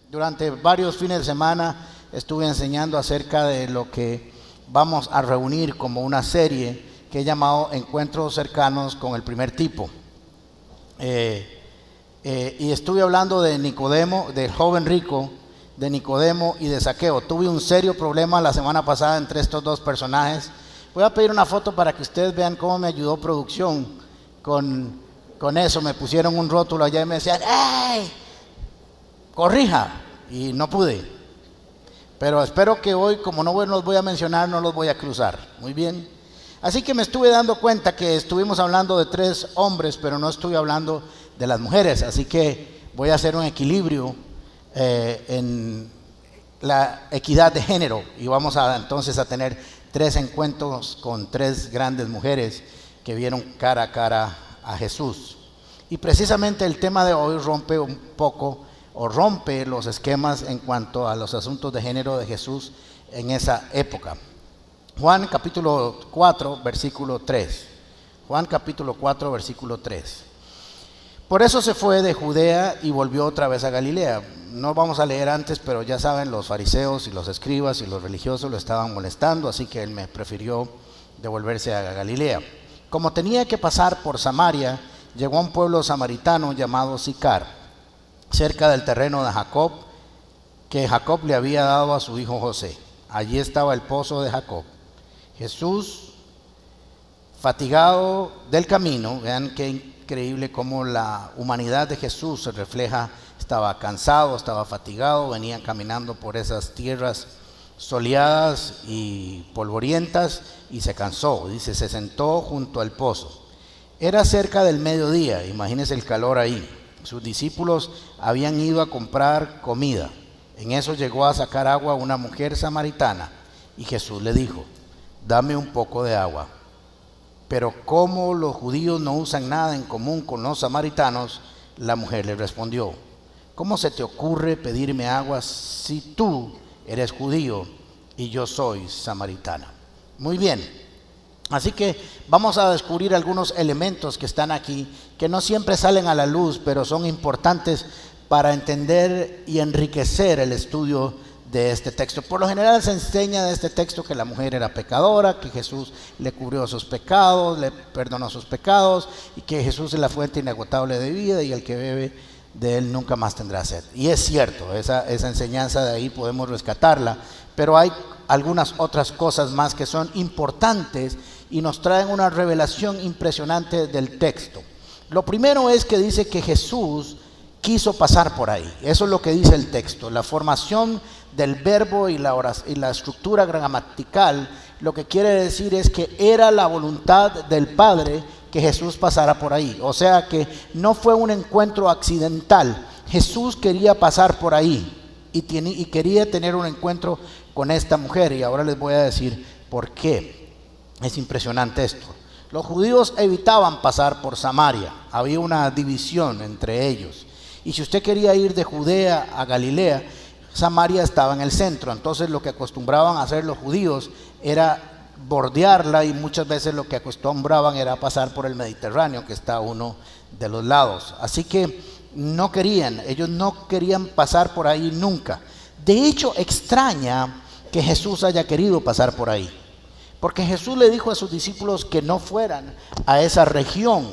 Durante varios fines de semana estuve enseñando acerca de lo que vamos a reunir como una serie que he llamado Encuentros Cercanos con el Primer Tipo. Y estuve hablando de Nicodemo, del joven rico, de Nicodemo y de Zaqueo. Tuve un serio problema la semana pasada entre estos dos personajes. Voy a pedir una foto para que ustedes vean cómo me ayudó producción con eso. Me pusieron un rótulo allá y me decían, ¡ey! Corrija, y no pude. Pero espero que hoy, como no los voy a mencionar, no los voy a cruzar. Muy bien. Así que me estuve dando cuenta que estuvimos hablando de 3 hombres, pero no estuve hablando de las mujeres. Así que voy a hacer un equilibrio en la equidad de género. Y vamos entonces a tener 3 encuentros con 3 grandes mujeres que vieron cara a cara a Jesús. Y precisamente el tema de hoy rompe un poco o rompe los esquemas en cuanto a los asuntos de género de Jesús en esa época. Juan capítulo 4, versículo 3. Juan capítulo 4, versículo 3. Por eso se fue de Judea y volvió otra vez a Galilea. No vamos a leer antes, pero ya saben, los fariseos y los escribas y los religiosos lo estaban molestando, así que él me prefirió devolverse a Galilea. Como tenía que pasar por Samaria, llegó a un pueblo samaritano llamado Sicar, cerca del terreno de Jacob, que Jacob le había dado a su hijo José. Allí estaba el pozo de Jacob. Jesús, fatigado del camino, vean qué increíble cómo la humanidad de Jesús se refleja, estaba cansado, estaba fatigado, venía caminando por esas tierras soleadas y polvorientas y se cansó. Dice, se sentó junto al pozo. Era cerca del mediodía, imagínense el calor ahí. Sus discípulos habían ido a comprar comida. En eso llegó a sacar agua una mujer samaritana y Jesús le dijo, dame un poco de agua. Pero como los judíos no usan nada en común con los samaritanos, la mujer le respondió, ¿cómo se te ocurre pedirme agua si tú eres judío y yo soy samaritana? Muy bien. Así que vamos a descubrir algunos elementos que están aquí, que no siempre salen a la luz, pero son importantes para entender y enriquecer el estudio de este texto. Por lo general se enseña de este texto que la mujer era pecadora, que Jesús le cubrió sus pecados, le perdonó sus pecados, y que Jesús es la fuente inagotable de vida, y el que bebe de él nunca más tendrá sed. Y es cierto, esa enseñanza de ahí podemos rescatarla, pero hay algunas otras cosas más que son importantes y nos traen una revelación impresionante del texto. Lo primero es que dice que Jesús quiso pasar por ahí. Eso es lo que dice el texto. La formación del verbo y la estructura gramatical lo que quiere decir es que era la voluntad del Padre que Jesús pasara por ahí. O sea que no fue un encuentro accidental. Jesús quería pasar por ahí y quería tener un encuentro con esta mujer. Y ahora les voy a decir por qué. Es impresionante esto. Los judíos evitaban pasar por Samaria. Había una división entre ellos. Y si usted quería ir de Judea a Galilea, Samaria estaba en el centro. Entonces lo que acostumbraban a hacer los judíos era bordearla, y muchas veces lo que acostumbraban era pasar por el Mediterráneo, que está a uno de los lados. Así que ellos no querían pasar por ahí nunca. De hecho, extraña que Jesús haya querido pasar por ahí. Porque Jesús le dijo a sus discípulos que no fueran a esa región,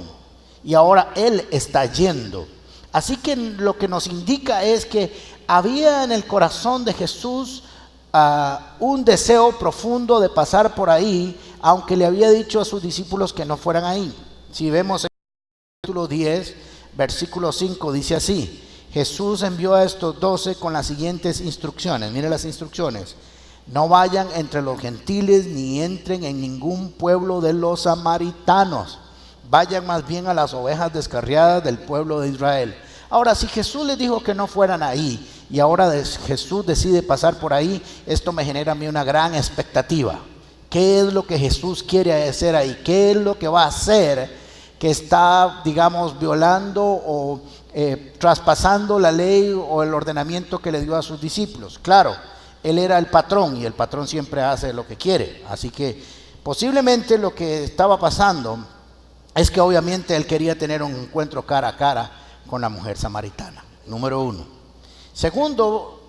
y ahora Él está yendo. Así que lo que nos indica es que había en el corazón de Jesús un deseo profundo de pasar por ahí, aunque le había dicho a sus discípulos que no fueran ahí. Si vemos el capítulo 10, versículo 5, dice así: Jesús envió a estos 12 con las siguientes instrucciones. Mire las instrucciones. No vayan entre los gentiles ni entren en ningún pueblo de los samaritanos. Vayan más bien a las ovejas descarriadas del pueblo de Israel. Ahora, si Jesús les dijo que no fueran ahí y ahora Jesús decide pasar por ahí, esto me genera a mí una gran expectativa. ¿Qué es lo que Jesús quiere hacer ahí? ¿Qué es lo que va a hacer que está, digamos, violando o traspasando la ley o el ordenamiento que le dio a sus discípulos? Claro, Él era el patrón y el patrón siempre hace lo que quiere. Así que posiblemente lo que estaba pasando es que obviamente Él quería tener un encuentro cara a cara con la mujer samaritana. Número 1. Segundo,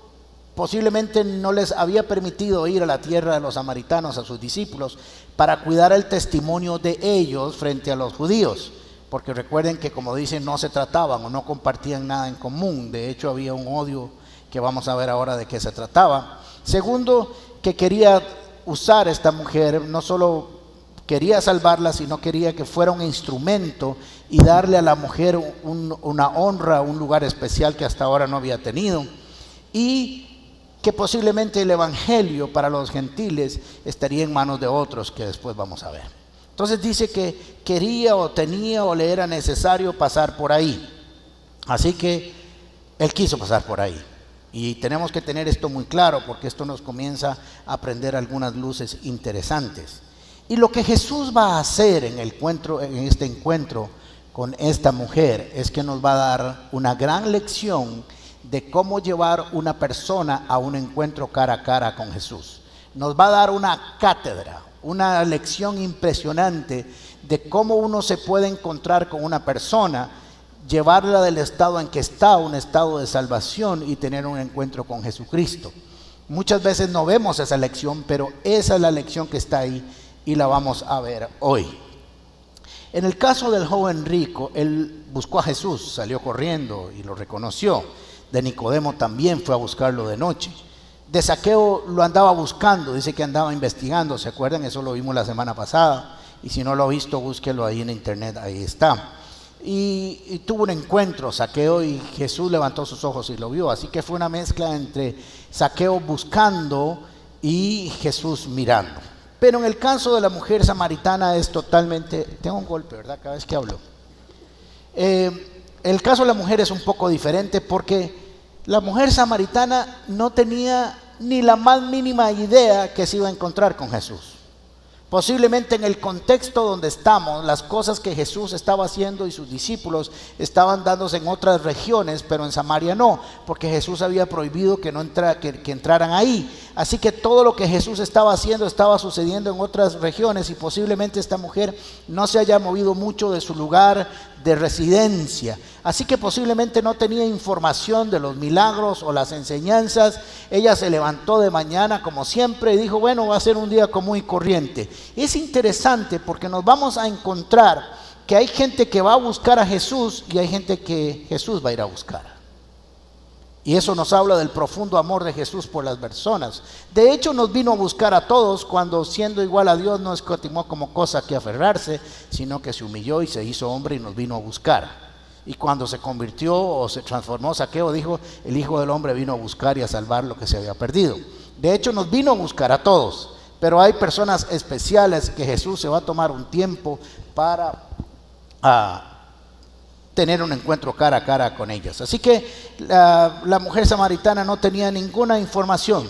posiblemente no les había permitido ir a la tierra de los samaritanos a sus discípulos para cuidar el testimonio de ellos frente a los judíos, porque recuerden que, como dicen, no se trataban o no compartían nada en común. De hecho, había un odio que vamos a ver ahora de qué se trataba. Segundo, que quería usar esta mujer, no solo quería salvarla, sino quería que fuera un instrumento y darle a la mujer una honra, un lugar especial que hasta ahora no había tenido, y que posiblemente el evangelio para los gentiles estaría en manos de otros, que después vamos a ver. Entonces dice que quería o tenía o le era necesario pasar por ahí. Así que él quiso pasar por ahí. Y tenemos que tener esto muy claro, porque esto nos comienza a prender algunas luces interesantes. Y lo que Jesús va a hacer en este encuentro con esta mujer es que nos va a dar una gran lección de cómo llevar una persona a un encuentro cara a cara con Jesús. Nos va a dar una cátedra, una lección impresionante de cómo uno se puede encontrar con una persona, llevarla del estado en que está a un estado de salvación y tener un encuentro con Jesucristo. Muchas veces no vemos esa lección, pero esa es la lección que está ahí y la vamos a ver hoy. En el caso del joven rico, él buscó a Jesús, salió corriendo y lo reconoció. De Nicodemo también fue a buscarlo de noche. De Zaqueo lo andaba buscando, dice que andaba investigando, ¿se acuerdan? Eso lo vimos la semana pasada, y si no lo ha visto, búsquelo ahí en internet, ahí está. Y tuvo un encuentro Zaqueo, y Jesús levantó sus ojos y lo vio. Así que fue una mezcla entre Zaqueo buscando y Jesús mirando. Pero en el caso de la mujer samaritana es totalmente... Tengo un golpe, ¿verdad? Cada vez que hablo. El caso de la mujer es un poco diferente, porque la mujer samaritana no tenía ni la más mínima idea que se iba a encontrar con Jesús. Posiblemente en el contexto donde estamos, las cosas que Jesús estaba haciendo y sus discípulos estaban dándose en otras regiones, pero en Samaria no, porque Jesús había prohibido que entraran ahí. Así que todo lo que Jesús estaba haciendo estaba sucediendo en otras regiones, y posiblemente esta mujer no se haya movido mucho de su lugar de residencia. Así que posiblemente no tenía información de los milagros o las enseñanzas. Ella se levantó de mañana como siempre y dijo, bueno, va a ser un día común y corriente. Es interesante porque nos vamos a encontrar que hay gente que va a buscar a Jesús y hay gente que Jesús va a ir a buscar. Y eso nos habla del profundo amor de Jesús por las personas. De hecho, nos vino a buscar a todos cuando, siendo igual a Dios, no escatimó como cosa que aferrarse, sino que se humilló y se hizo hombre y nos vino a buscar. Y cuando se convirtió o se transformó Zaqueo, dijo, el Hijo del Hombre vino a buscar y a salvar lo que se había perdido. De hecho, nos vino a buscar a todos, pero hay personas especiales que Jesús se va a tomar un tiempo para tener un encuentro cara a cara con ellas. Así que la mujer samaritana no tenía ninguna información.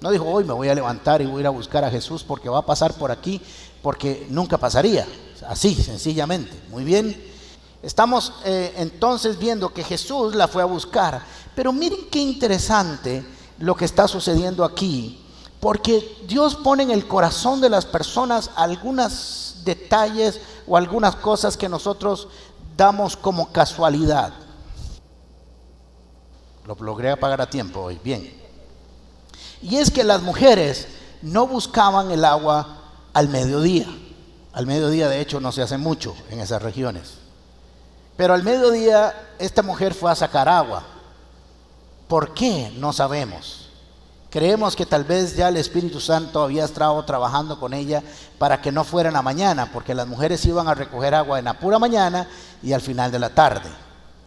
No dijo, hoy me voy a levantar y voy a ir a buscar a Jesús porque va a pasar por aquí, porque nunca pasaría. Así, sencillamente. Muy bien. Estamos entonces viendo que Jesús la fue a buscar. Pero miren qué interesante lo que está sucediendo aquí, porque Dios pone en el corazón de las personas algunos detalles o algunas cosas que nosotros damos como casualidad. Lo logré apagar a tiempo hoy, bien. Y es que las mujeres no buscaban el agua al mediodía. Al mediodía, de hecho, no se hace mucho en esas regiones. Pero al mediodía esta mujer fue a sacar agua. ¿Por qué? No sabemos. Creemos que tal vez ya el Espíritu Santo había estado trabajando con ella para que no fuera en la mañana, porque las mujeres iban a recoger agua en la pura mañana y al final de la tarde.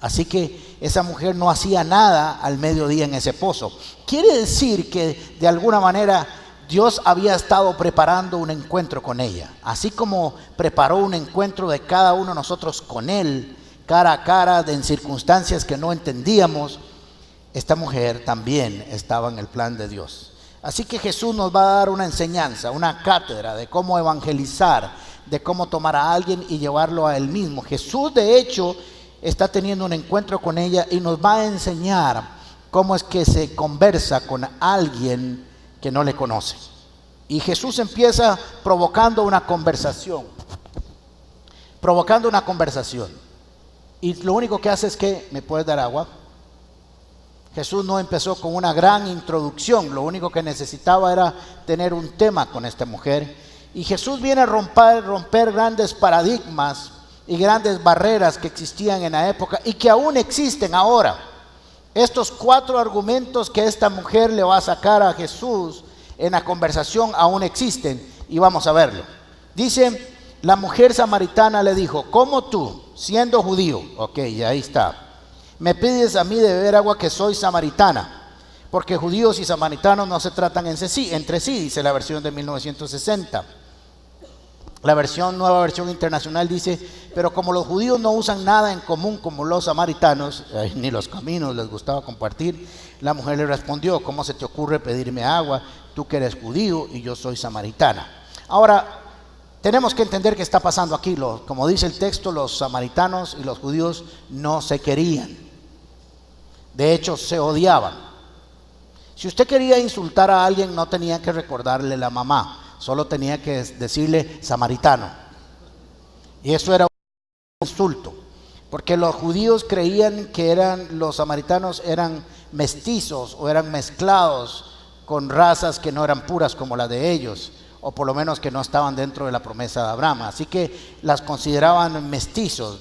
Así que esa mujer no hacía nada al mediodía en ese pozo. Quiere decir que de alguna manera Dios había estado preparando un encuentro con ella, así como preparó un encuentro de cada uno de nosotros con Él, cara a cara, en circunstancias que no entendíamos. Esta mujer también estaba en el plan de Dios. Así que Jesús nos va a dar una enseñanza, una cátedra de cómo evangelizar, de cómo tomar a alguien y llevarlo a Él mismo. Jesús, de hecho, está teniendo un encuentro con ella y nos va a enseñar cómo es que se conversa con alguien que no le conoce. Y Jesús empieza provocando una conversación. Y lo único que hace es que, ¿me puedes dar agua? Jesús no empezó con una gran introducción, lo único que necesitaba era tener un tema con esta mujer. Y Jesús viene a romper grandes paradigmas y grandes barreras que existían en la época y que aún existen ahora. Estos 4 argumentos que esta mujer le va a sacar a Jesús en la conversación aún existen y vamos a verlo. Dice, la mujer samaritana le dijo, ¿cómo tú, siendo judío? Ok, y ahí está. Me pides a mí de beber agua que soy samaritana, porque judíos y samaritanos no se tratan entre sí, dice la versión de 1960. La nueva versión internacional dice, pero como los judíos no usan nada en común como los samaritanos, ni los caminos les gustaba compartir, la mujer le respondió, ¿cómo se te ocurre pedirme agua? Tú que eres judío y yo soy samaritana. Ahora, tenemos que entender qué está pasando aquí. Como dice el texto, los samaritanos y los judíos no se querían. De hecho, se odiaban. Si usted quería insultar a alguien, no tenía que recordarle la mamá, solo tenía que decirle samaritano. Y eso era un insulto, porque los judíos creían que los samaritanos eran mestizos o eran mezclados con razas que no eran puras como la de ellos, o por lo menos que no estaban dentro de la promesa de Abraham. Así que las consideraban mestizos,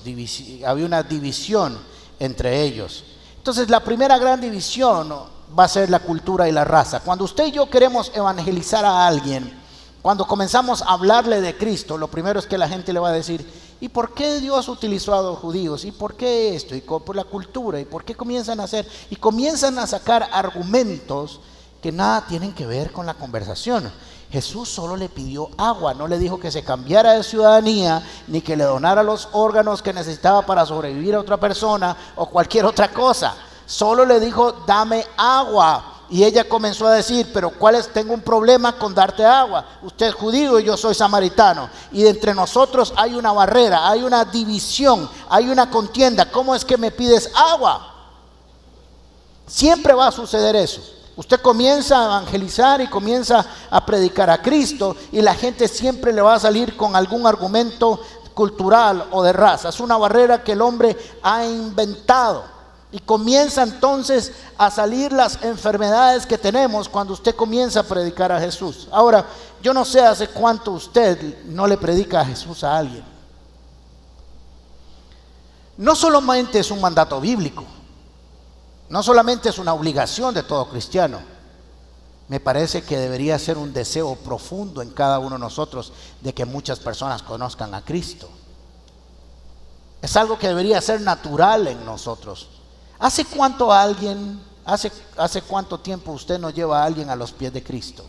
había una división entre ellos. Entonces la primera gran división va a ser la cultura y la raza. Cuando usted y yo queremos evangelizar a alguien, cuando comenzamos a hablarle de Cristo, lo primero es que la gente le va a decir, ¿y por qué Dios utilizó a los judíos? ¿Y por qué esto? ¿Y por la cultura? ¿Y por qué comienzan a hacer? Y comienzan a sacar argumentos que nada tienen que ver con la conversación. Jesús solo le pidió agua, no le dijo que se cambiara de ciudadanía, ni que le donara los órganos que necesitaba para sobrevivir a otra persona o cualquier otra cosa. Solo le dijo, dame agua. Y ella comenzó a decir, pero tengo un problema con darte agua. Usted es judío y yo soy samaritano. Y entre nosotros hay una barrera, hay una división, hay una contienda. ¿Cómo es que me pides agua? Siempre va a suceder eso. Usted comienza a evangelizar y comienza a predicar a Cristo y la gente siempre le va a salir con algún argumento cultural o de raza. Es una barrera que el hombre ha inventado y comienza entonces a salir las enfermedades que tenemos cuando usted comienza a predicar a Jesús. Ahora, yo no sé hace cuánto usted no le predica a Jesús a alguien. No solamente es un mandato bíblico, no solamente es una obligación de todo cristiano, me parece que debería ser un deseo profundo en cada uno de nosotros de que muchas personas conozcan a Cristo. Es algo que debería ser natural en nosotros. ¿Hace cuánto tiempo usted no lleva a alguien a los pies de Cristo?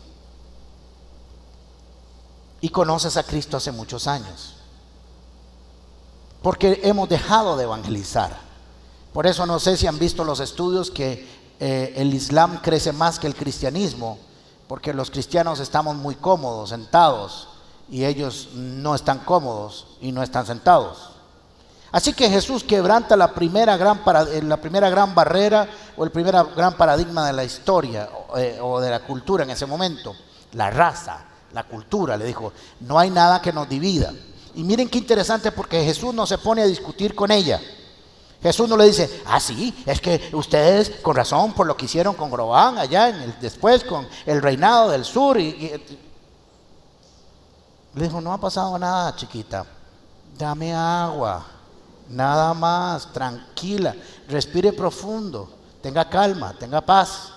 Y conoces a Cristo hace muchos años. Porque hemos dejado de evangelizar. Por eso no sé si han visto los estudios que el Islam crece más que el cristianismo, porque los cristianos estamos muy cómodos sentados y ellos no están cómodos y no están sentados. Así que Jesús quebranta la primera gran barrera o el primer gran paradigma de la historia o de la cultura en ese momento, la raza, la cultura. Le dijo, no hay nada que nos divida. Y miren qué interesante, porque Jesús no se pone a discutir con ella. Jesús no le dice, sí, es que ustedes con razón por lo que hicieron con Robán allá después con el reinado del sur. Le dijo, no ha pasado nada, chiquita, dame agua, nada más, tranquila, respire profundo, tenga calma, tenga paz.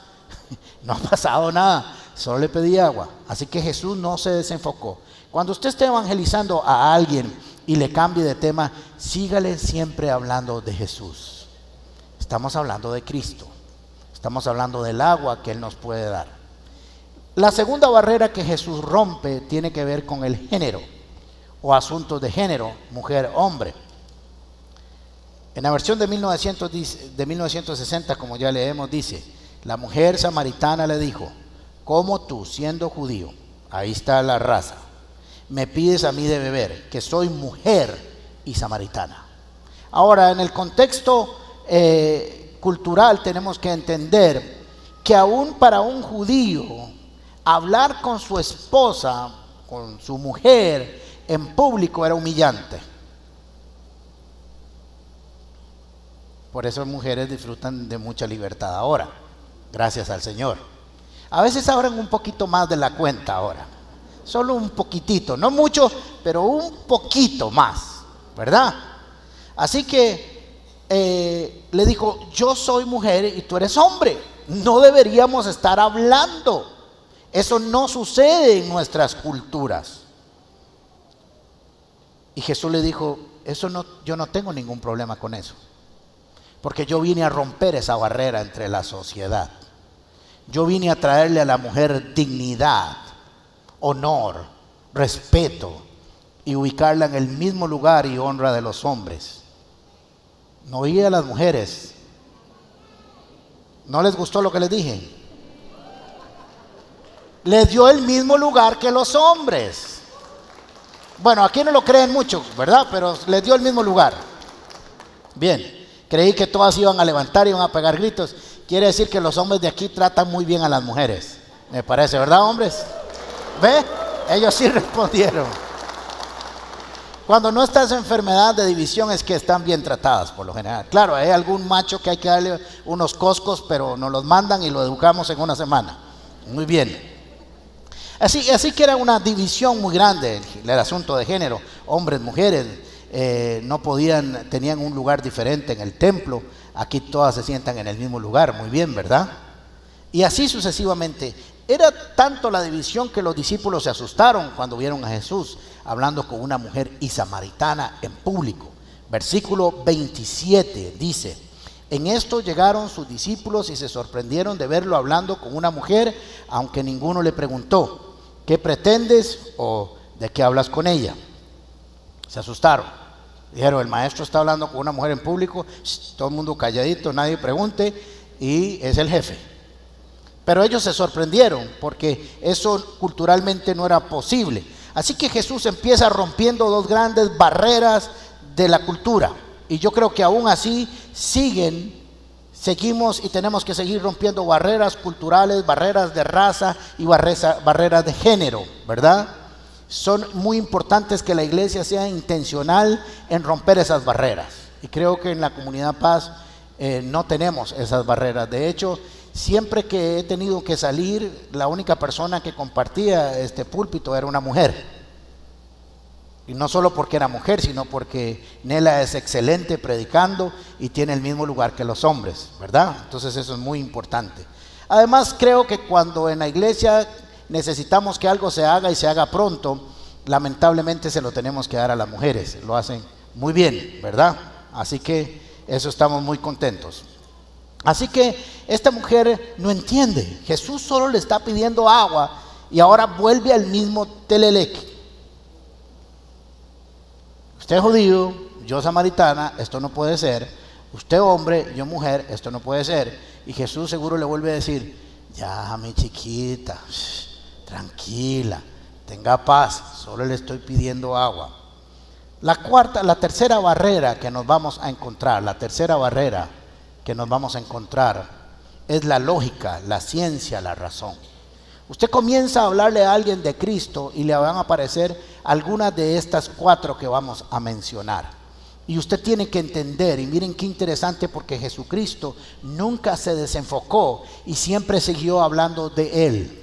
No ha pasado nada, solo le pedí agua. Así que Jesús no se desenfocó. Cuando usted esté evangelizando a alguien y le cambie de tema, sígale siempre hablando de Jesús. Estamos hablando de Cristo, estamos hablando del agua que Él nos puede dar. La segunda barrera que Jesús rompe tiene que ver con el género o asuntos de género, mujer, hombre. En la versión de 1960, como ya leemos, dice, la mujer samaritana le dijo, ¿cómo tú, siendo judío, ahí está la raza, me pides a mí de beber, que soy mujer y samaritana? Ahora, en el contexto cultural tenemos que entender que aún para un judío, hablar con su esposa, con su mujer en público era humillante. Por eso mujeres disfrutan de mucha libertad ahora, gracias al Señor. A veces abren un poquito más de la cuenta ahora, solo un poquitito, no mucho, pero un poquito más, ¿verdad? Así que le dijo, yo soy mujer y tú eres hombre, no deberíamos estar hablando. Eso no sucede en nuestras culturas. Y Jesús le dijo, yo no tengo ningún problema con eso, porque yo vine a romper esa barrera entre la sociedad. Yo vine a traerle a la mujer dignidad, honor, respeto y ubicarla en el mismo lugar y honra de los hombres. No oí a las mujeres. ¿No les gustó lo que les dije? Les dio el mismo lugar que los hombres. Bueno, aquí no lo creen mucho, ¿verdad? Pero les dio el mismo lugar. Bien, creí que todas iban a levantar y iban a pegar gritos. Quiere decir que los hombres de aquí tratan muy bien a las mujeres, me parece, ¿verdad, hombres? ¿Ve? Ellos sí respondieron. Cuando no está esa enfermedad de división es que están bien tratadas por lo general. Claro, hay algún macho que hay que darle unos coscos, pero nos los mandan y lo educamos en una semana. Muy bien. Así que era una división muy grande el asunto de género. Hombres, mujeres, tenían un lugar diferente en el templo. Aquí todas se sientan en el mismo lugar, muy bien, ¿verdad? Y así sucesivamente. Era tanto la división que los discípulos se asustaron cuando vieron a Jesús hablando con una mujer y samaritana en público. Versículo 27 dice, en esto llegaron sus discípulos y se sorprendieron de verlo hablando con una mujer, aunque ninguno le preguntó, ¿qué pretendes o de qué hablas con ella? Se asustaron. Dijeron, el maestro está hablando con una mujer en público, todo el mundo calladito, nadie pregunte, y es el jefe. Pero ellos se sorprendieron porque eso culturalmente no era posible. Así que Jesús empieza rompiendo dos grandes barreras de la cultura. Y yo creo que aún así seguimos y tenemos que seguir rompiendo barreras culturales, barreras de raza y barreras de género, ¿verdad? Son muy importantes que la iglesia sea intencional en romper esas barreras. Y creo que en la Comunidad Paz no tenemos esas barreras. De hecho, siempre que he tenido que salir, la única persona que compartía este púlpito era una mujer. Y no solo porque era mujer, sino porque Nela es excelente predicando y tiene el mismo lugar que los hombres, ¿verdad? Entonces eso es muy importante. Además, creo que cuando en la iglesia necesitamos que algo se haga y se haga pronto, lamentablemente se lo tenemos que dar a las mujeres. Lo hacen muy bien, ¿verdad? Así que eso estamos muy contentos. Así que esta mujer no entiende. Jesús solo le está pidiendo agua y ahora vuelve al mismo teleleque. Usted es judío, yo samaritana, esto no puede ser. Usted hombre, yo mujer, esto no puede ser. Y Jesús seguro le vuelve a decir, ya mi chiquita, tranquila, tenga paz, solo le estoy pidiendo agua. La tercera barrera que nos vamos a encontrar, es la lógica, la ciencia, la razón. Usted comienza a hablarle a alguien de Cristo y le van a aparecer algunas de estas cuatro que vamos a mencionar. Y usted tiene que entender, y miren qué interesante, porque Jesucristo nunca se desenfocó y siempre siguió hablando de Él.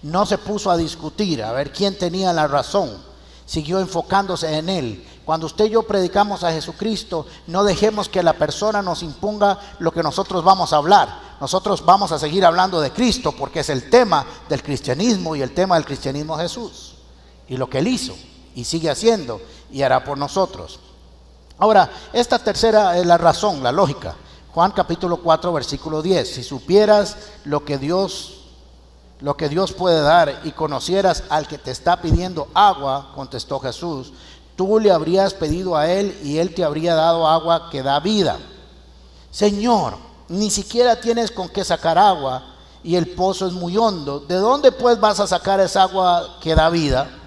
No se puso a discutir, a ver quién tenía la razón, siguió enfocándose en Él. Cuando usted y yo predicamos a Jesucristo, no dejemos que la persona nos imponga lo que nosotros vamos a hablar. Nosotros vamos a seguir hablando de Cristo porque es el tema del cristianismo, y el tema del cristianismo es Jesús y lo que Él hizo y sigue haciendo y hará por nosotros. Ahora, esta tercera es la razón, la lógica. Juan capítulo 4 versículo 10. Si supieras lo que Dios puede dar y conocieras al que te está pidiendo agua, contestó Jesús, tú le habrías pedido a él y él te habría dado agua que da vida. Señor, ni siquiera tienes con qué sacar agua y el pozo es muy hondo. ¿De dónde pues vas a sacar esa agua que da vida?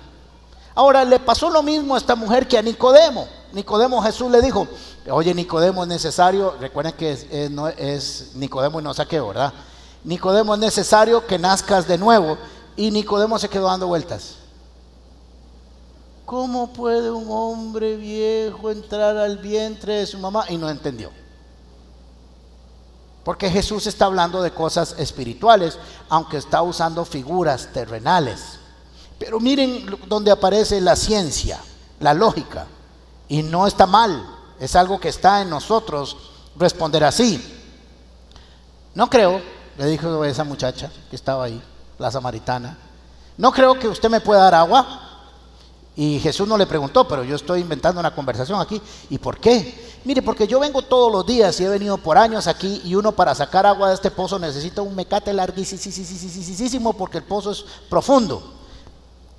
Ahora le pasó lo mismo a esta mujer que a Nicodemo. Nicodemo, Jesús le dijo, oye Nicodemo, es necesario, recuerden que no es Nicodemo y no Zaqueo, ¿verdad? Nicodemo, es necesario que nazcas de nuevo. Y Nicodemo se quedó dando vueltas. ¿Cómo puede un hombre viejo entrar al vientre de su mamá? Y no entendió. Porque Jesús está hablando de cosas espirituales, aunque está usando figuras terrenales. Pero miren donde aparece la ciencia, la lógica. Y no está mal, es algo que está en nosotros responder así. No creo, le dijo esa muchacha que estaba ahí, la samaritana, no creo que usted me pueda dar agua. Y Jesús no le preguntó, pero yo estoy inventando una conversación aquí. ¿Y por qué? Mire, porque yo vengo todos los días y he venido por años aquí, y uno para sacar agua de este pozo necesita un mecate larguísimo porque el pozo es profundo.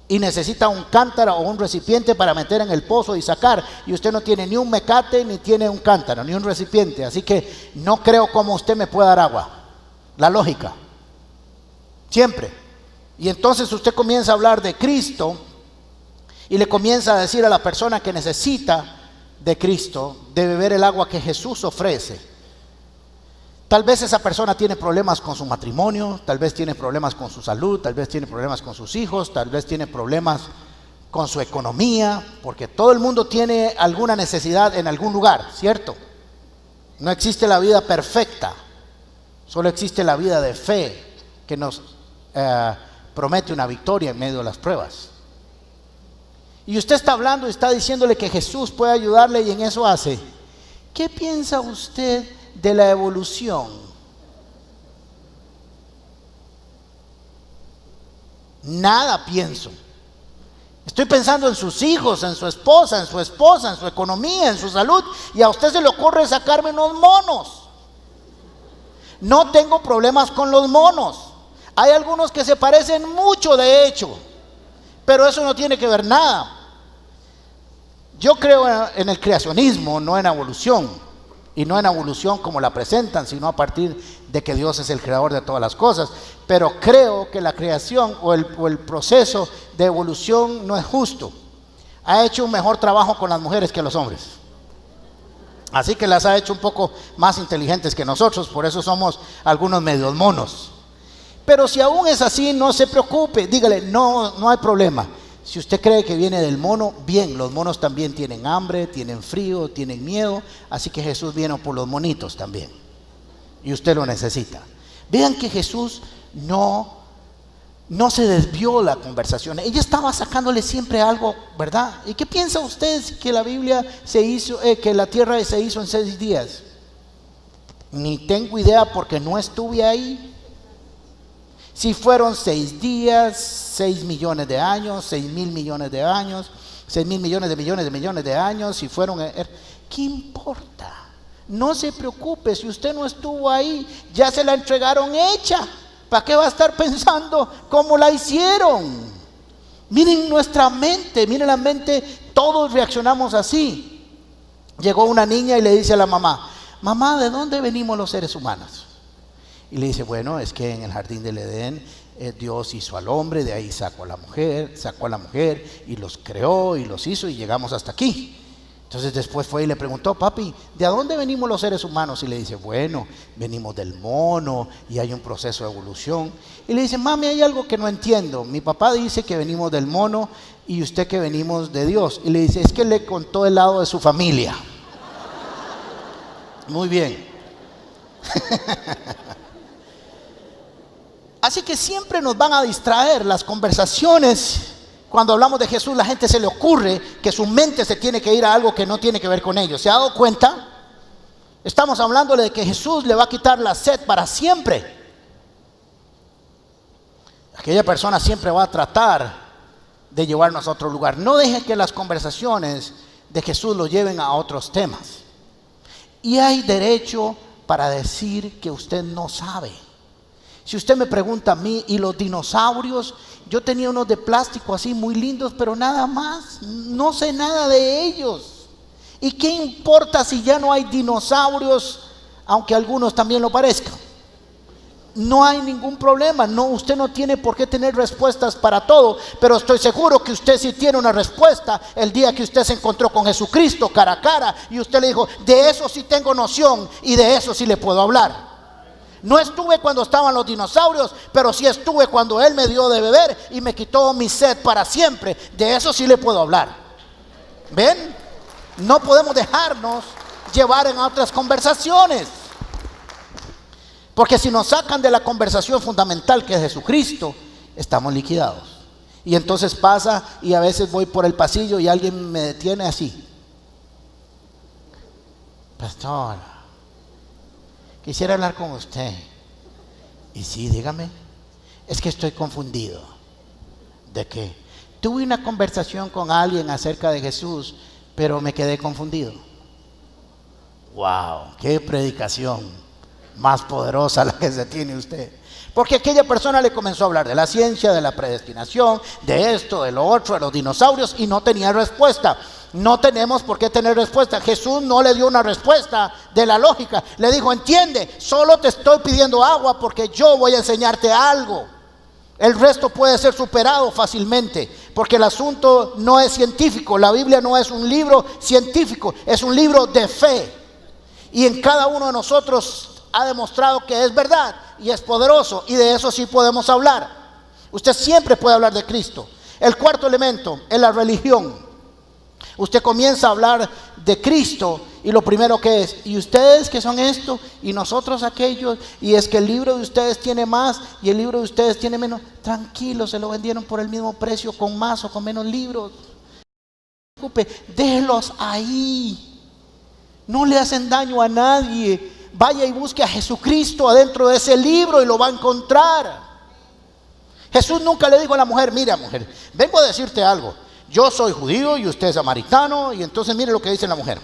Y necesita un cántaro o un recipiente para meter en el pozo y sacar. Y usted no tiene ni un mecate, ni tiene un cántaro, ni un recipiente. Así que no creo cómo usted me pueda dar agua. La lógica. Siempre. Y entonces usted comienza a hablar de Cristo y le comienza a decir a la persona que necesita de Cristo de beber el agua que Jesús ofrece. Tal vez esa persona tiene problemas con su matrimonio, tal vez tiene problemas con su salud, tal vez tiene problemas con sus hijos, tal vez tiene problemas con su economía, porque todo el mundo tiene alguna necesidad en algún lugar, ¿cierto? No existe la vida perfecta, solo existe la vida de fe que nos promete una victoria en medio de las pruebas. Y usted está hablando y está diciéndole que Jesús puede ayudarle, y en eso hace. ¿Qué piensa usted de la evolución? Nada pienso. Estoy pensando en sus hijos, en su esposa, en su economía, en su salud, y a usted se le ocurre sacarme unos monos. No tengo problemas con los monos. Hay algunos que se parecen mucho, de hecho, pero eso no tiene que ver nada. Yo creo en el creacionismo, no en evolución. Y no en evolución como la presentan, sino a partir de que Dios es el creador de todas las cosas. Pero creo que la creación o el proceso de evolución no es justo. Ha hecho un mejor trabajo con las mujeres que los hombres. Así que las ha hecho un poco más inteligentes que nosotros, por eso somos algunos medios monos. Pero si aún es así, no se preocupe, dígale, no hay problema. Si usted cree que viene del mono, bien, los monos también tienen hambre, tienen frío, tienen miedo, así que Jesús vino por los monitos también, y usted lo necesita. Vean que Jesús no se desvió la conversación, ella estaba sacándole siempre algo, ¿verdad? ¿Y qué piensa usted que la Biblia se hizo, que la tierra se hizo en 6 días? Ni tengo idea porque no estuve ahí. Si fueron 6 días, 6 millones de años, 6,000 millones de años, 6,000 millones de años, si fueron, ¿qué importa? No se preocupe, si usted no estuvo ahí, ya se la entregaron hecha. ¿Para qué va a estar pensando cómo la hicieron? Miren nuestra mente, miren la mente, todos reaccionamos así. Llegó una niña y le dice a la mamá, mamá, ¿de dónde venimos los seres humanos? Y le dice, bueno, es que en el jardín del Edén Dios hizo al hombre, de ahí sacó a la mujer y los creó y los hizo y llegamos hasta aquí. Entonces después fue y le preguntó, papi, ¿de dónde venimos los seres humanos? Y le dice, bueno, venimos del mono y hay un proceso de evolución. Y le dice, mami, hay algo que no entiendo. Mi papá dice que venimos del mono y usted que venimos de Dios. Y le dice, es que le contó el lado de su familia. Muy bien. Así que siempre nos van a distraer las conversaciones. Cuando hablamos de Jesús, la gente se le ocurre que su mente se tiene que ir a algo que no tiene que ver con ellos. ¿Se ha dado cuenta? Estamos hablándole de que Jesús le va a quitar la sed para siempre. Aquella persona siempre va a tratar de llevarnos a otro lugar. No deje que las conversaciones de Jesús lo lleven a otros temas. Y hay derecho para decir que usted no sabe. Si usted me pregunta a mí, ¿y los dinosaurios? Yo tenía unos de plástico así muy lindos, pero nada más, no sé nada de ellos. ¿Y qué importa si ya no hay dinosaurios, aunque algunos también lo parezcan? No hay ningún problema, no, usted no tiene por qué tener respuestas para todo, pero estoy seguro que usted sí tiene una respuesta el día que usted se encontró con Jesucristo cara a cara y usted le dijo, de eso sí tengo noción y de eso sí le puedo hablar. No estuve cuando estaban los dinosaurios, pero sí estuve cuando Él me dio de beber y me quitó mi sed para siempre. De eso sí le puedo hablar. ¿Ven? No podemos dejarnos llevar en otras conversaciones. Porque si nos sacan de la conversación fundamental que es Jesucristo, estamos liquidados. Y entonces pasa y a veces voy por el pasillo y alguien me detiene así. Pastor, quisiera hablar con usted. Y sí, dígame. Es que estoy confundido. ¿De qué? Tuve una conversación con alguien acerca de Jesús, pero me quedé confundido. ¡Wow! ¡Qué predicación más poderosa la que se tiene usted! Porque aquella persona le comenzó a hablar de la ciencia, de la predestinación, de esto, de lo otro, de los dinosaurios, y no tenía respuesta. No tenemos por qué tener respuesta. Jesús no le dio una respuesta de la lógica. Le dijo, entiende, solo te estoy pidiendo agua porque yo voy a enseñarte algo. El resto puede ser superado fácilmente, porque el asunto no es científico. La Biblia no es un libro científico, es un libro de fe. Y en cada uno de nosotros ha demostrado que es verdad y es poderoso, y de eso sí podemos hablar. Usted siempre puede hablar de Cristo. El cuarto elemento es la religión. Usted comienza a hablar de Cristo y lo primero que es, y ustedes que son esto y nosotros aquellos, y es que el libro de ustedes tiene más y el libro de ustedes tiene menos. Tranquilo, se lo vendieron por el mismo precio, con más o con menos libros. No se preocupe, déjelos ahí. No le hacen daño a nadie. Vaya y busque a Jesucristo adentro de ese libro y lo va a encontrar. Jesús nunca le dijo a la mujer, mira mujer, vengo a decirte algo. Yo soy judío y usted es samaritano. Y entonces mire lo que dice la mujer.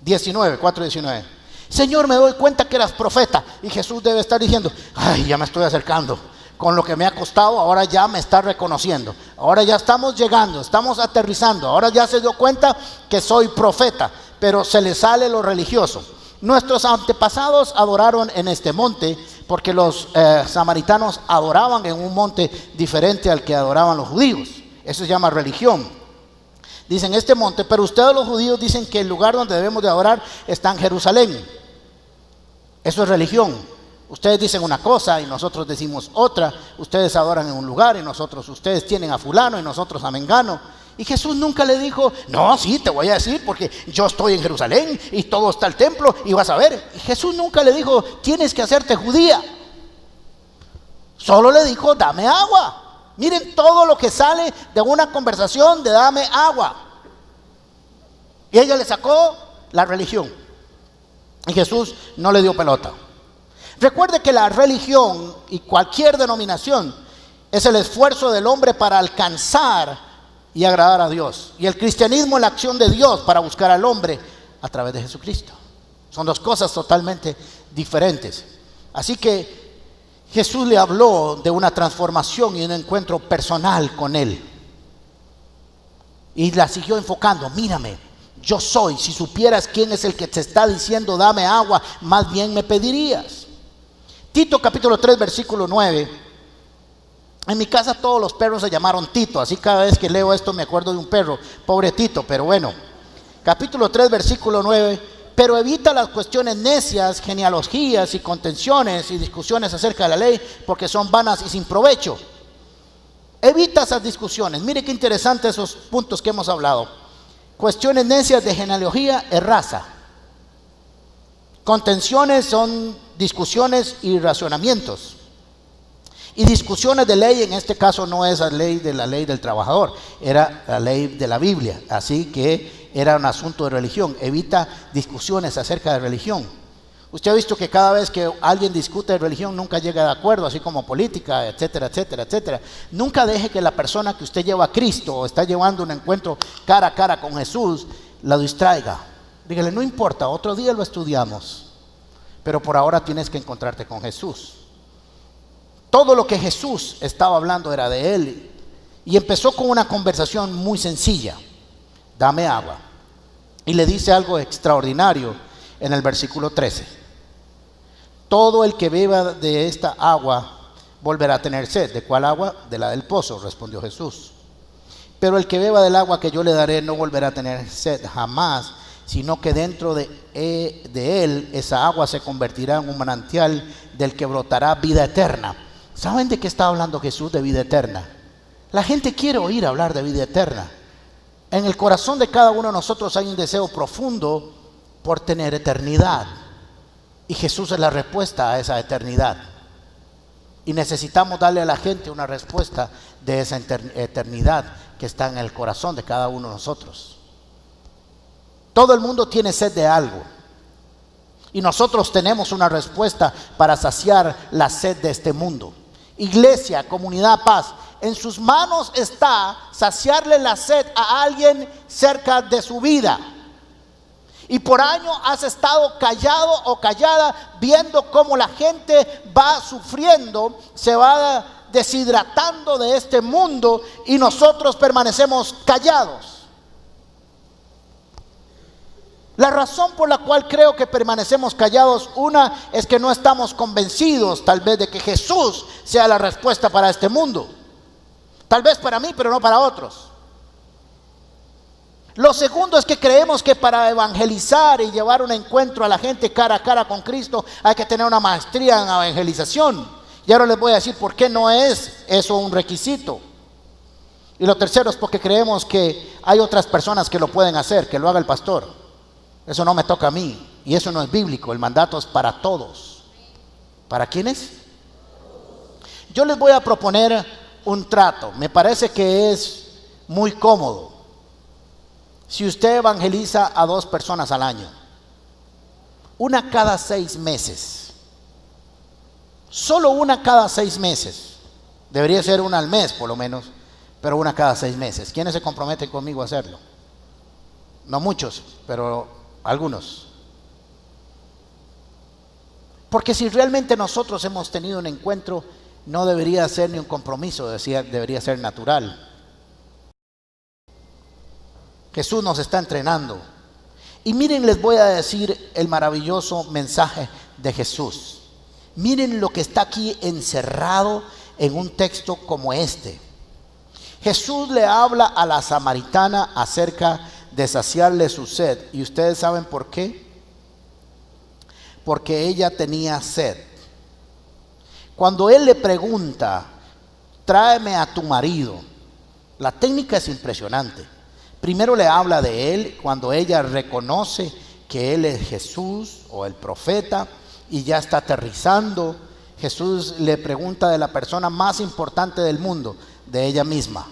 4:19. Señor, me doy cuenta que eras profeta. Y Jesús debe estar diciendo, ay, ya me estoy acercando. Con lo que me ha costado, ahora ya me está reconociendo. Ahora ya estamos llegando, estamos aterrizando. Ahora ya se dio cuenta que soy profeta. Pero se le sale lo religioso. Nuestros antepasados adoraron en este monte, porque los samaritanos adoraban en un monte diferente al que adoraban los judíos. Eso se llama religión. Dicen este monte, pero ustedes los judíos dicen que el lugar donde debemos de adorar está en Jerusalén. Eso es religión. Ustedes dicen una cosa y nosotros decimos otra. Ustedes adoran en un lugar y ustedes tienen a fulano y nosotros a mengano. Y Jesús nunca le dijo, no, sí, te voy a decir porque yo estoy en Jerusalén y todo está el templo y vas a ver. Y Jesús nunca le dijo, tienes que hacerte judía. Solo le dijo, dame agua. Miren todo lo que sale de una conversación de dame agua. Y ella le sacó la religión. Y Jesús no le dio pelota. Recuerde que la religión y cualquier denominación es el esfuerzo del hombre para alcanzar y agradar a Dios. Y el cristianismo es la acción de Dios para buscar al hombre a través de Jesucristo. Son dos cosas totalmente diferentes. Así que Jesús le habló de una transformación y un encuentro personal con él. Y la siguió enfocando. Mírame, yo soy. Si supieras quién es el que te está diciendo dame agua, más bien me pedirías. Tito capítulo 3 versículo 9. En mi casa todos los perros se llamaron Tito. Así cada vez que leo esto me acuerdo de un perro. Pobre Tito, pero bueno. Capítulo 3 versículo 9. Pero evita las cuestiones necias, genealogías y contenciones y discusiones acerca de la ley, porque son vanas y sin provecho. Evita esas discusiones. Mire qué interesante esos puntos que hemos hablado. Cuestiones necias de genealogía es raza. Contenciones son discusiones y razonamientos. Y discusiones de ley, en este caso no es la ley del trabajador, era la ley de la Biblia. Así que era un asunto de religión. Evita discusiones acerca de religión. Usted ha visto que cada vez que alguien discute de religión nunca llega de acuerdo, así como política, etcétera, etcétera, etcétera. Nunca deje que la persona que usted lleva a Cristo o está llevando un encuentro cara a cara con Jesús la distraiga. Dígale, no importa, otro día lo estudiamos, pero por ahora tienes que encontrarte con Jesús. Todo lo que Jesús estaba hablando era de él. Y empezó con una conversación muy sencilla. Dame agua. Y le dice algo extraordinario en el versículo 13. Todo el que beba de esta agua volverá a tener sed. ¿De cuál agua? De la del pozo, respondió Jesús. Pero el que beba del agua que yo le daré no volverá a tener sed jamás, sino que dentro de él esa agua se convertirá en un manantial del que brotará vida eterna. ¿Saben de qué está hablando Jesús? De vida eterna. La gente quiere oír hablar de vida eterna. En el corazón de cada uno de nosotros hay un deseo profundo por tener eternidad. Y Jesús es la respuesta a esa eternidad. Y necesitamos darle a la gente una respuesta de esa eternidad que está en el corazón de cada uno de nosotros. Todo el mundo tiene sed de algo. Y nosotros tenemos una respuesta para saciar la sed de este mundo. Iglesia, comunidad, paz, en sus manos está saciarle la sed a alguien cerca de su vida. Y por años has estado callado o callada viendo cómo la gente va sufriendo, se va deshidratando de este mundo y nosotros permanecemos callados. La razón por la cual creo que permanecemos callados, una es que no estamos convencidos tal vez de que Jesús sea la respuesta para este mundo. Tal vez para mí, pero no para otros. Lo segundo es que creemos que para evangelizar y llevar un encuentro a la gente cara a cara con Cristo hay que tener una maestría en evangelización. Y ahora les voy a decir por qué no es eso un requisito. Y lo tercero es porque creemos que hay otras personas que lo pueden hacer, que lo haga el pastor. Eso no me toca a mí y eso no es bíblico. El mandato es para todos. ¿Para quiénes? Yo les voy a proponer un trato. Me parece que es muy cómodo. Si usted evangeliza a 2 personas al año, una cada 6 meses, solo una cada 6 meses, debería ser una al mes por lo menos, pero una cada 6 meses. ¿Quiénes se comprometen conmigo a hacerlo? No muchos, pero algunos. Porque si realmente nosotros hemos tenido un encuentro, no debería ser ni un compromiso, debería ser natural. Jesús nos está entrenando. Y miren, les voy a decir el maravilloso mensaje de Jesús. Miren lo que está aquí encerrado en un texto como este. Jesús le habla a la samaritana acerca de saciarle su sed. ¿Y ustedes saben por qué? Porque ella tenía sed. Cuando él le pregunta, tráeme a tu marido, la técnica es impresionante. Primero le habla de él cuando ella reconoce que él es Jesús o el profeta y ya está aterrizando. Jesús le pregunta de la persona más importante del mundo, de ella misma.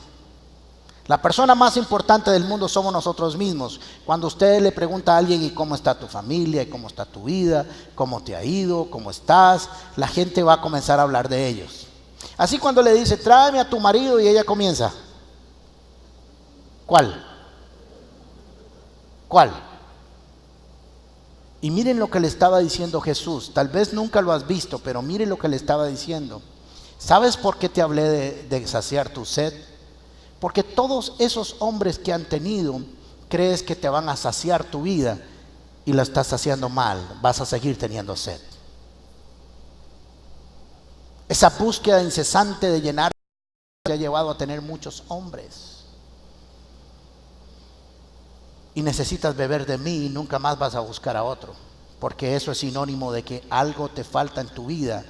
La persona más importante del mundo somos nosotros mismos. Cuando usted le pregunta a alguien, ¿y cómo está tu familia? ¿Y cómo está tu vida? ¿Cómo te ha ido? ¿Cómo estás? La gente va a comenzar a hablar de ellos. Así cuando le dice, tráeme a tu marido, y ella comienza, ¿cuál? ¿Cuál? Y miren lo que le estaba diciendo Jesús. Tal vez nunca lo has visto, pero miren lo que le estaba diciendo. ¿Sabes por qué te hablé de saciar tu sed? Porque todos esos hombres que han tenido, crees que te van a saciar tu vida y la estás saciando mal. Vas a seguir teniendo sed. Esa búsqueda incesante de llenar te ha llevado a tener muchos hombres. Y necesitas beber de mí y nunca más vas a buscar a otro, porque eso es sinónimo de que algo te falta en tu vida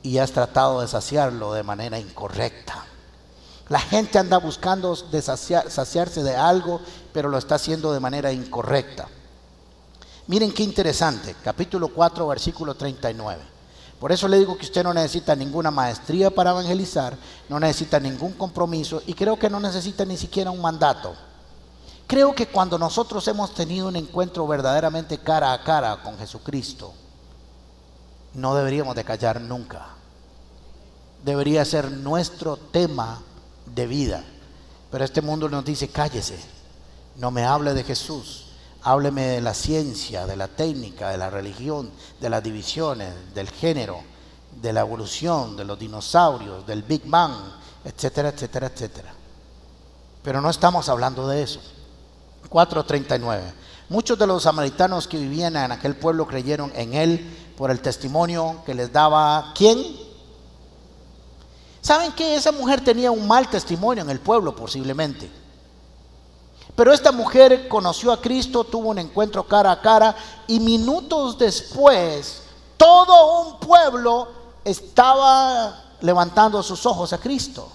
y has tratado de saciarlo de manera incorrecta. La gente anda buscando saciarse de algo, pero lo está haciendo de manera incorrecta. Miren qué interesante, capítulo 4, versículo 39. Por eso le digo que usted no necesita ninguna maestría para evangelizar, no necesita ningún compromiso y creo que no necesita ni siquiera un mandato. Creo que cuando nosotros hemos tenido un encuentro verdaderamente cara a cara con Jesucristo, no deberíamos de callar nunca. Debería ser nuestro tema de vida. Pero este mundo nos dice, cállese, no me hable de Jesús, hábleme de la ciencia, de la técnica, de la religión, de las divisiones, del género, de la evolución, de los dinosaurios, del Big Bang, etcétera, etcétera, etcétera. Pero no estamos hablando de eso. 4:39. Muchos de los samaritanos que vivían en aquel pueblo creyeron en él por el testimonio que les daba ¿quién? ¿Saben qué? Esa mujer tenía un mal testimonio en el pueblo posiblemente. Pero esta mujer conoció a Cristo, tuvo un encuentro cara a cara y minutos después todo un pueblo estaba levantando sus ojos a Cristo.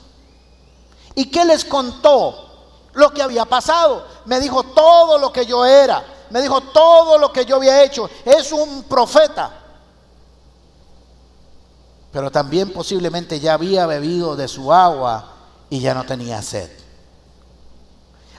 ¿Y qué les contó? Lo que había pasado. Me dijo todo lo que yo era, me dijo todo lo que yo había hecho. Es un profeta. pero también posiblemente ya había bebido de su agua y ya no tenía sed.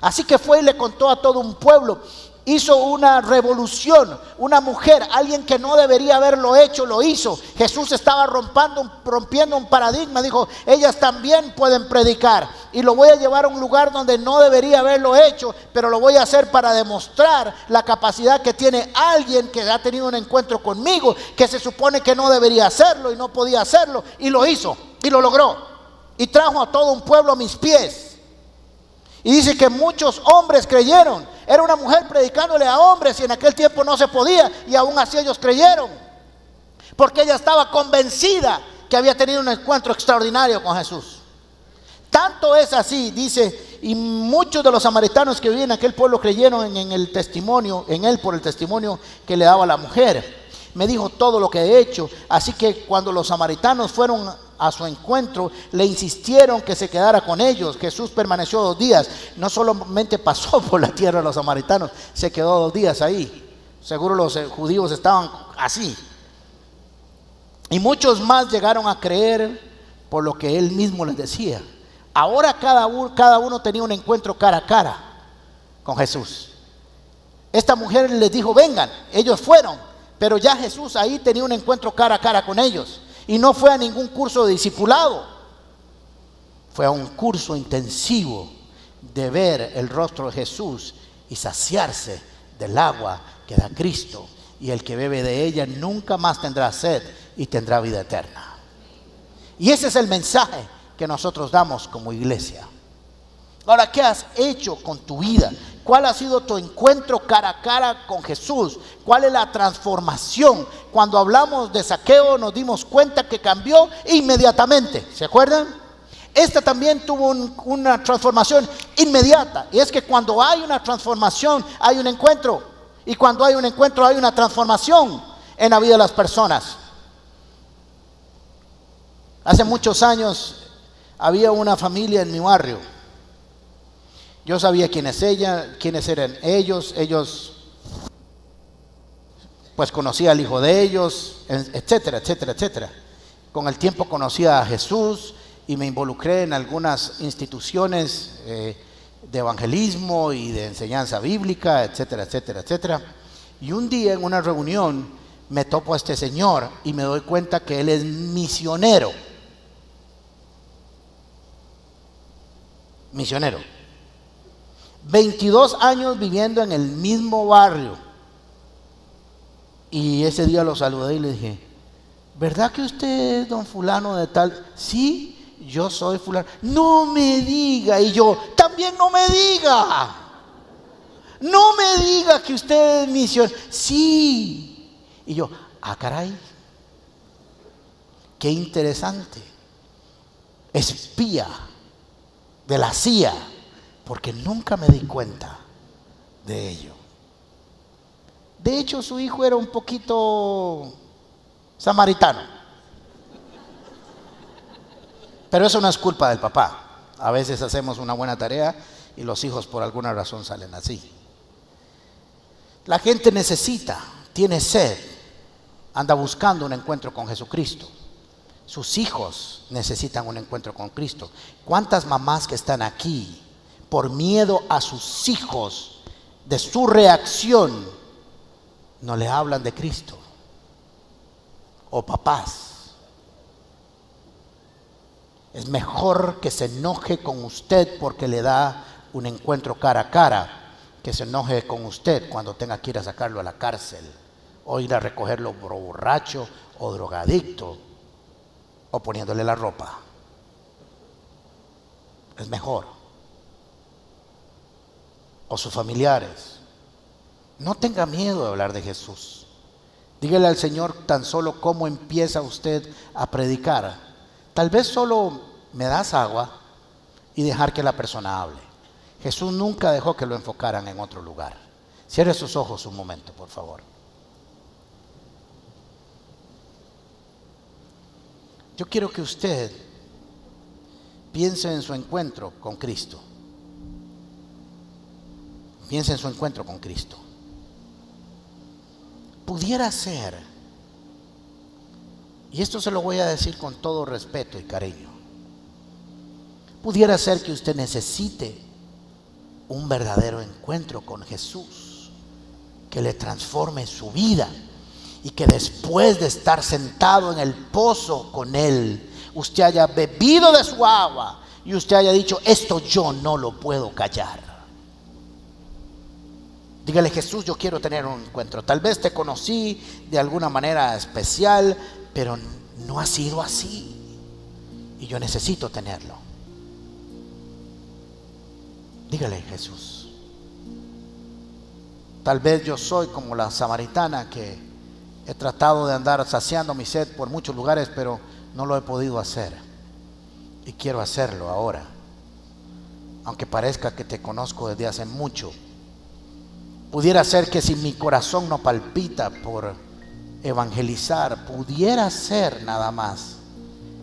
Así que fue y le contó a todo un pueblo. Hizo una revolución. Una mujer, alguien que no debería haberlo hecho, lo hizo. Jesús estaba rompiendo un paradigma. Dijo, ellas también pueden predicar. Y lo voy a llevar a un lugar donde no debería haberlo hecho, pero lo voy a hacer para demostrar la capacidad que tiene alguien que ha tenido un encuentro conmigo, que se supone que no debería hacerlo y no podía hacerlo. Y lo hizo, y lo logró. Y trajo a todo un pueblo a mis pies. Y dice que muchos hombres creyeron. Era una mujer predicándole a hombres y en aquel tiempo no se podía, y aún así ellos creyeron, porque ella estaba convencida que había tenido un encuentro extraordinario con Jesús. Tanto es así, dice, y muchos de los samaritanos que vivían en aquel pueblo creyeron en el testimonio, en él, por el testimonio que le daba la mujer. Me dijo todo lo que he hecho. Así que cuando los samaritanos fueron a su encuentro, le insistieron que se quedara con ellos. Jesús permaneció 2 días. No solamente pasó por la tierra de los samaritanos, se quedó 2 días ahí. Seguro los judíos estaban así. Y muchos más llegaron a creer por lo que él mismo les decía. Ahora cada uno tenía un encuentro cara a cara con Jesús. Esta mujer les dijo, vengan. Ellos fueron. Pero ya Jesús ahí tenía un encuentro cara a cara con ellos. Y no fue a ningún curso de discipulado. Fue a un curso intensivo de ver el rostro de Jesús y saciarse del agua que da Cristo. Y el que bebe de ella nunca más tendrá sed y tendrá vida eterna. Y ese es el mensaje que nosotros damos como iglesia. Ahora, ¿qué has hecho con tu vida? ¿Cuál ha sido tu encuentro cara a cara con Jesús? ¿Cuál es la transformación? Cuando hablamos de Zaqueo nos dimos cuenta que cambió inmediatamente. ¿Se acuerdan? Esta también tuvo una transformación inmediata. Y es que cuando hay una transformación hay un encuentro. Y cuando hay un encuentro hay una transformación en la vida de las personas. Hace muchos años había una familia en mi barrio. Yo sabía quiénes eran ellos. Ellos, pues conocía al hijo de ellos, etcétera, etcétera, etcétera. Con el tiempo conocí a Jesús y me involucré en algunas instituciones de evangelismo y de enseñanza bíblica, etcétera, etcétera, etcétera. Y un día en una reunión me topo a este señor y me doy cuenta que él es misionero. Misionero. 22 años viviendo en el mismo barrio. Y ese día lo saludé y le dije, ¿verdad que usted es don fulano de tal? Sí, yo soy fulano. No me diga. Y yo, también no me diga. No me diga que usted es misionero. Sí. Y yo, caray. Qué interesante. Espía de la CIA. Porque nunca me di cuenta de ello. De hecho, su hijo era un poquito samaritano. Pero eso no es culpa del papá. A veces hacemos una buena tarea y los hijos por alguna razón salen así. La gente necesita, tiene sed, anda buscando un encuentro con Jesucristo. Sus hijos necesitan un encuentro con Cristo. ¿Cuántas mamás que están aquí, por miedo a sus hijos, de su reacción, no le hablan de Cristo? O papás, es mejor que se enoje con usted porque le da un encuentro cara a cara, que se enoje con usted cuando tenga que ir a sacarlo a la cárcel, o ir a recogerlo por borracho o drogadicto, o poniéndole la ropa. Es mejor. O sus familiares. No tenga miedo de hablar de Jesús. Dígale al Señor tan solo cómo empieza usted a predicar. Tal vez solo me das agua y dejar que la persona hable. Jesús nunca dejó que lo enfocaran en otro lugar. Cierre sus ojos un momento, por favor. Yo quiero que usted piense en su encuentro con Cristo. Piense en su encuentro con Cristo. Pudiera ser y esto se lo voy a decir con todo respeto y cariño, pudiera ser que usted necesite un verdadero encuentro con Jesús, que le transforme su vida, y que después de estar sentado en el pozo con Él, usted haya bebido de su agua y usted haya dicho: esto yo no lo puedo callar. Dígale: Jesús, yo quiero tener un encuentro. Tal vez te conocí de alguna manera especial, pero no ha sido así, y yo necesito tenerlo. Dígale: Jesús, tal vez yo soy como la samaritana, que he tratado de andar saciando mi sed por muchos lugares, pero no lo he podido hacer, y quiero hacerlo ahora, aunque parezca que te conozco desde hace mucho. Pudiera ser que si mi corazón no palpita por evangelizar, pudiera ser nada más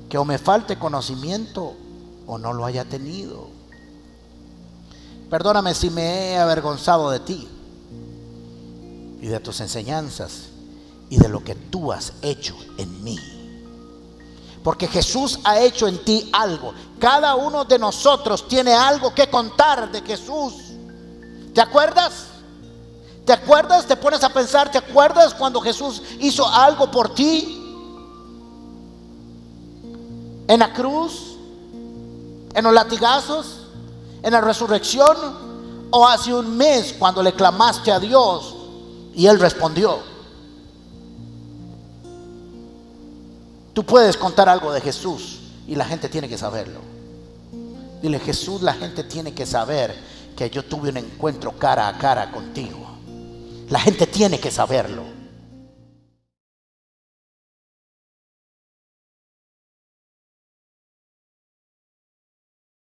que o me falte conocimiento o no lo haya tenido. Perdóname si me he avergonzado de ti y de tus enseñanzas y de lo que tú has hecho en mí. Porque Jesús ha hecho en ti algo. Cada uno de nosotros tiene algo que contar de Jesús. ¿Te acuerdas? ¿Te acuerdas? Te pones a pensar, ¿te acuerdas cuando Jesús hizo algo por ti? En la cruz, en los latigazos, en la resurrección, o hace un mes cuando le clamaste a Dios y Él respondió. Tú puedes contar algo de Jesús y la gente tiene que saberlo. Dile: Jesús, la gente tiene que saber que yo tuve un encuentro cara a cara contigo. La gente tiene que saberlo.